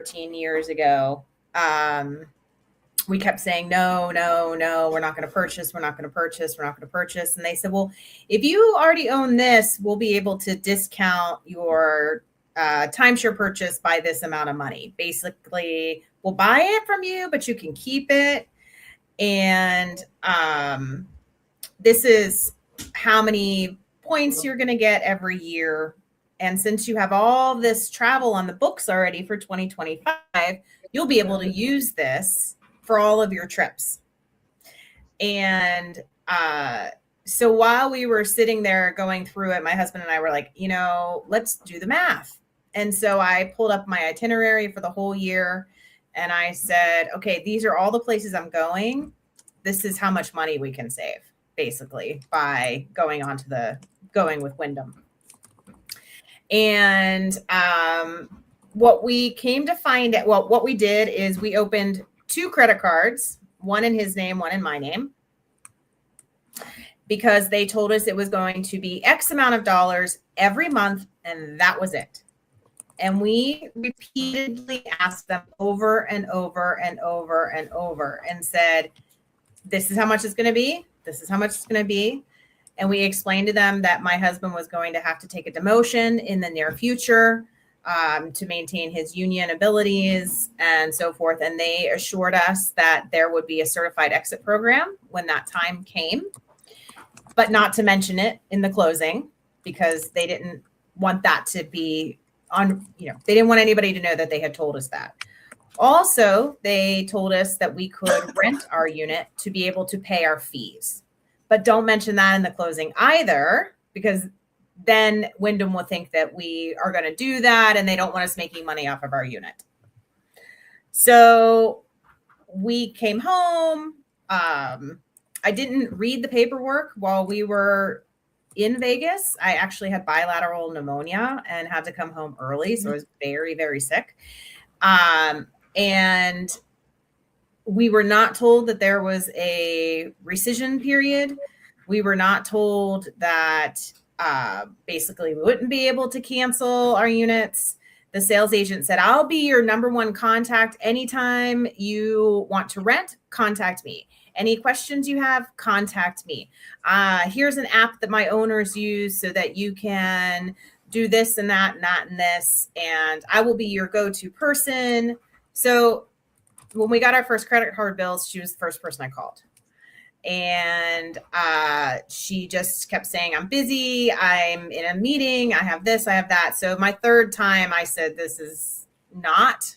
13 years ago, we kept saying, no, we're not going to purchase. And they said, well, if you already own this, we'll be able to discount your timeshare purchase by this amount of money. Basically, we'll buy it from you, but you can keep it. And this is how many points you're going to get every year. And since you have all this travel on the books already for 2025, you'll be able to use this for all of your trips. And so while we were sitting there going through it, my husband and I were like, let's do the math. And so I pulled up my itinerary for the whole year. And I said, okay, these are all the places I'm going. This is how much money we can save, basically, by going with Wyndham. And what we came to find out, what we did is we opened 2 credit cards, one in his name, one in my name, because they told us it was going to be X amount of dollars every month, and that was it. And we repeatedly asked them over and over and over and over and said, this is how much it's going to be. This is how much it's going to be. And we explained to them that my husband was going to have to take a demotion in the near future to maintain his union abilities and so forth. And they assured us that there would be a certified exit program when that time came, but not to mention it in the closing because they didn't want that to be they didn't want anybody to know that they had told us that. Also, they told us that we could rent our unit to be able to pay our fees, but don't mention that in the closing either, because then Wyndham will think that we are going to do that and they don't want us making money off of our unit. So we came home. I didn't read the paperwork while we were in Vegas. I actually had bilateral pneumonia and had to come home early. So I was very, very sick. And we were not told that there was a rescission period. We were not told that basically we wouldn't be able to cancel our units. The sales agent said, I'll be your number one contact. Anytime you want to rent, contact me. Any questions you have, contact me. Here's an app that my owners use so that you can do this and that and that and this, and I will be your go-to person. So when we got our first credit card bills, she was the first person I called. And she just kept saying, I'm busy, I'm in a meeting, I have this, I have that. So my third time I said, this is not,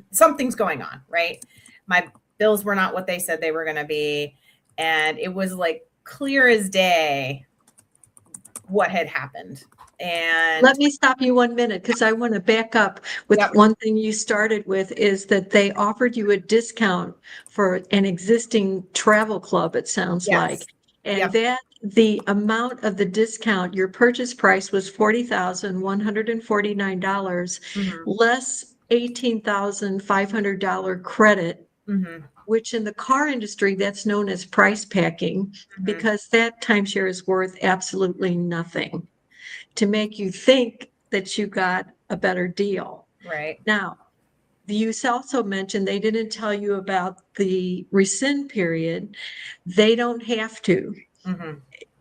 something's going on, right? My bills were not what they said they were going to be. And it was like clear as day what had happened. And let me stop you 1 minute because I want to back up with one thing you started with is that they offered you a discount for an existing travel club, it sounds like. And that the amount of the discount, your purchase price was $40,149, less $18,500 credit, which in the car industry, that's known as price packing, because that timeshare is worth absolutely nothing to make you think that you got a better deal. Right. Now, you also mentioned they didn't tell you about the rescind period. They don't have to.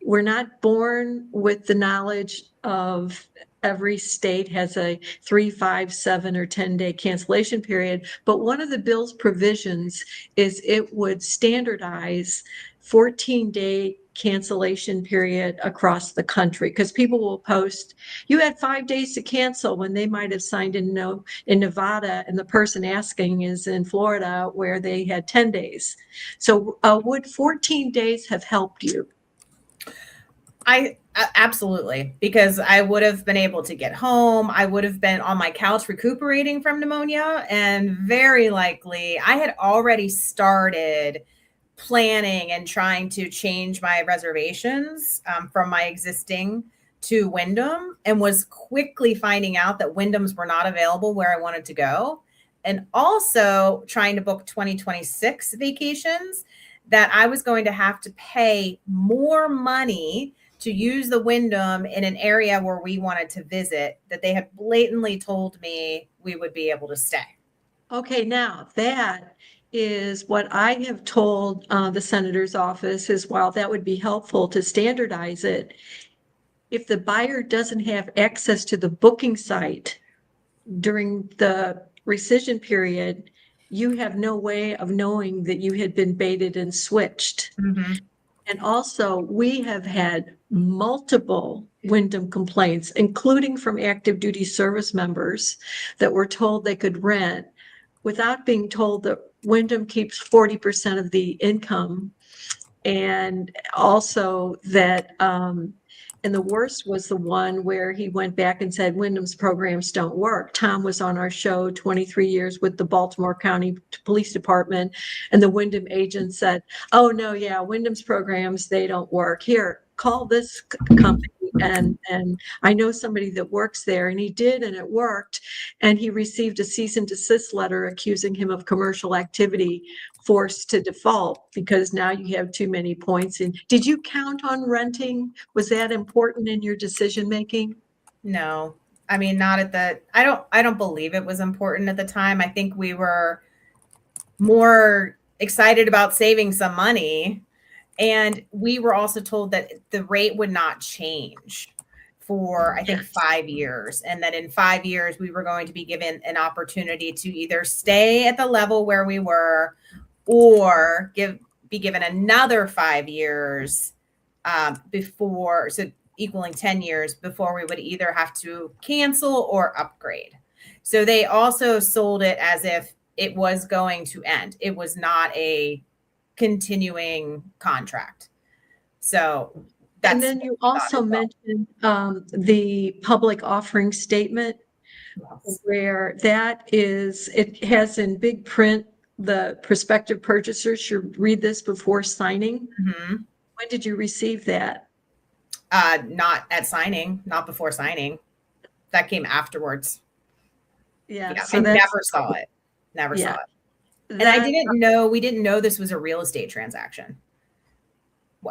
We're not born with the knowledge of every state has a 3, 5, 7, or 10-day cancellation period. But one of the bill's provisions is it would standardize 14-day cancellation period across the country, because people will post, you had 5 days to cancel when they might have signed in Nevada, and the person asking is in Florida where they had 10 days. So would 14 days have helped you? I absolutely, because I would have been able to get home. I would have been on my couch recuperating from pneumonia, and very likely I had already started planning and trying to change my reservations from my existing to Wyndham, and was quickly finding out that Wyndhams were not available where I wanted to go. And also trying to book 2026 vacations that I was going to have to pay more money to use the Wyndham in an area where we wanted to visit, that they had blatantly told me we would be able to stay. Okay, now that is what I have told the senator's office is, while that would be helpful to standardize it, if the buyer doesn't have access to the booking site during the rescission period, you have no way of knowing that you had been baited and switched. Mm-hmm. And also, we have had multiple Wyndham complaints, including from active duty service members that were told they could rent without being told that Wyndham keeps 40% of the income. And also that, and the worst was the one where he went back and said Wyndham's programs don't work. Tom was on our show, 23 years with the Baltimore County Police Department, and the Wyndham agent said, oh no, yeah, Wyndham's programs, they don't work. Here, call this company. And I know somebody that works there, and he did, and it worked. And he received a cease and desist letter accusing him of commercial activity forced to default because now you have too many points. And did you count on renting? Was that important in your decision making? No, I mean, not at the, I don't believe it was important at the time. I think we were more excited about saving some money. And we were also told that the rate would not change for, I think, 5 years. And that in 5 years, we were going to be given an opportunity to either stay at the level where we were or be given another 5 years before, so equaling 10 years before we would either have to cancel or upgrade. So they also sold it as if it was going to end. It was not a continuing contract. So that's, and then you also mentioned the public offering statement, yes, where that is, it has in big print, the prospective purchasers should read this before signing. Mm-hmm. When did you receive that? Not at signing, not before signing. That came afterwards. Yeah, so I never saw it. Never saw it. And I didn't know, we didn't know this was a real estate transaction.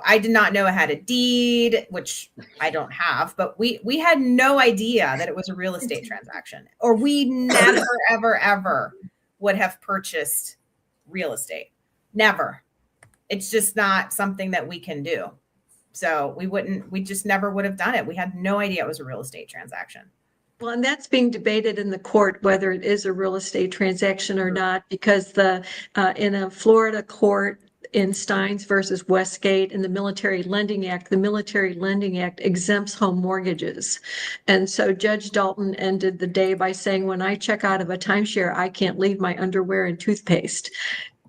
I did not know it had a deed, which I don't have, but we had no idea that it was a real estate transaction, or we never, ever, ever would have purchased real estate. Never. It's just not something that we can do. So we just never would have done it. We had no idea it was a real estate transaction. Well, and that's being debated in the court, whether it is a real estate transaction or not, because in a Florida court in Steins versus Westgate in the Military Lending Act, the Military Lending Act exempts home mortgages. And so Judge Dalton ended the day by saying, when I check out of a timeshare, I can't leave my underwear and toothpaste,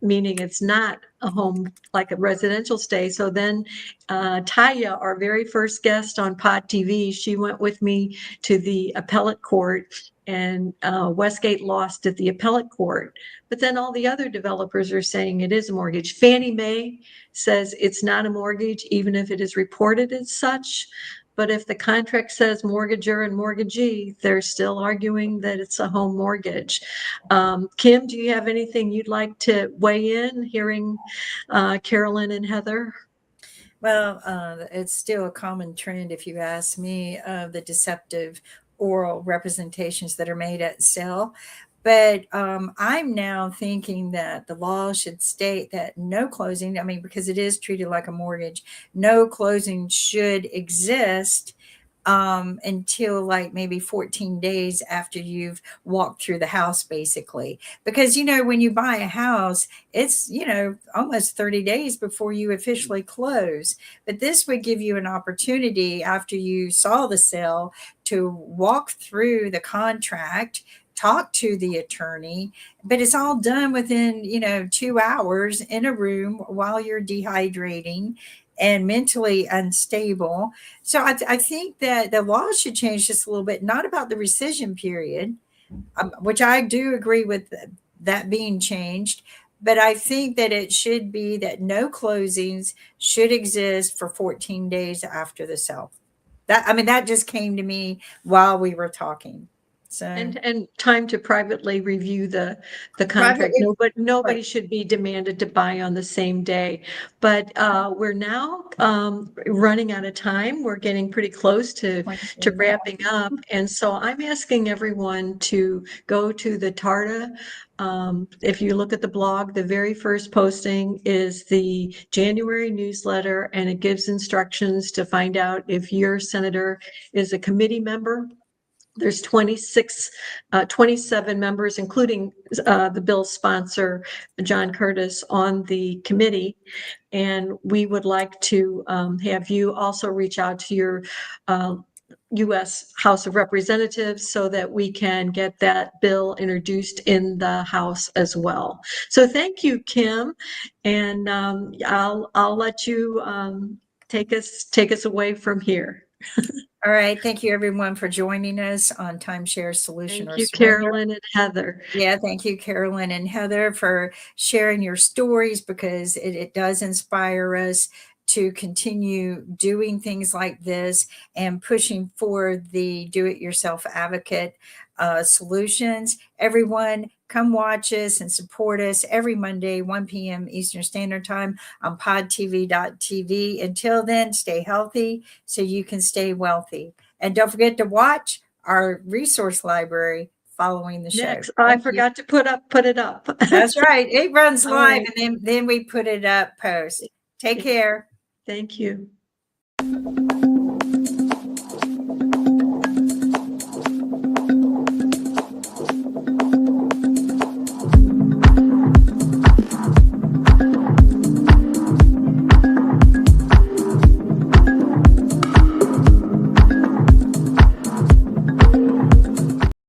meaning it's not a home like a residential stay. So then Taya, our very first guest on Pod TV, she went with me to the appellate court, and Westgate lost at the appellate court. But then all the other developers are saying it is a mortgage. Fannie Mae says it's not a mortgage, even if it is reported as such. But if the contract says mortgager and mortgagee, they're still arguing that it's a home mortgage. Kim, do you have anything you'd like to weigh in, hearing Carolyn and Heather? Well, it's still a common trend, if you ask me, of the deceptive oral representations that are made at sale. But I'm now thinking that the law should state that no closing, I mean, because it is treated like a mortgage, no closing should exist until like maybe 14 days after you've walked through the house, basically. Because, when you buy a house, it's, almost 30 days before you officially close. But this would give you an opportunity after you saw the sale to walk through the contract, talk to the attorney, but it's all done within, 2 hours in a room while you're dehydrating and mentally unstable. So I think that the law should change just a little bit, not about the rescission period, which I do agree with that being changed, but I think that it should be that no closings should exist for 14 days after the sale. That just came to me while we were talking. So And time to privately review the contract. Privately- Nobody right. should be demanded to buy on the same day. But we're now running out of time. We're getting pretty close to wrapping up. And so I'm asking everyone to go to the TARTA. If you look at the blog, the very first posting is the January newsletter, and it gives instructions to find out if your senator is a committee member. There's 27 members, including the bill's sponsor, John Curtis, on the committee. And we would like to have you also reach out to your U.S. House of Representatives so that we can get that bill introduced in the House as well. So thank you, Kim. And I'll let you take us away from here. all right. Thank you, everyone, for joining us on Timeshare Solution Thank or you, Surrender. Carolyn and Heather. Yeah, thank you, Carolyn and Heather, for sharing your stories, because it does inspire us to continue doing things like this and pushing for the do-it-yourself advocate solutions. Everyone, come watch us and support us every Monday, 1 p.m. Eastern Standard Time on podtv.tv. Until then, stay healthy so you can stay wealthy. And don't forget to watch our resource library following the show. Next, I forgot to put it up. That's right. It runs All live, right. and then we put it up post. Take care. Thank you.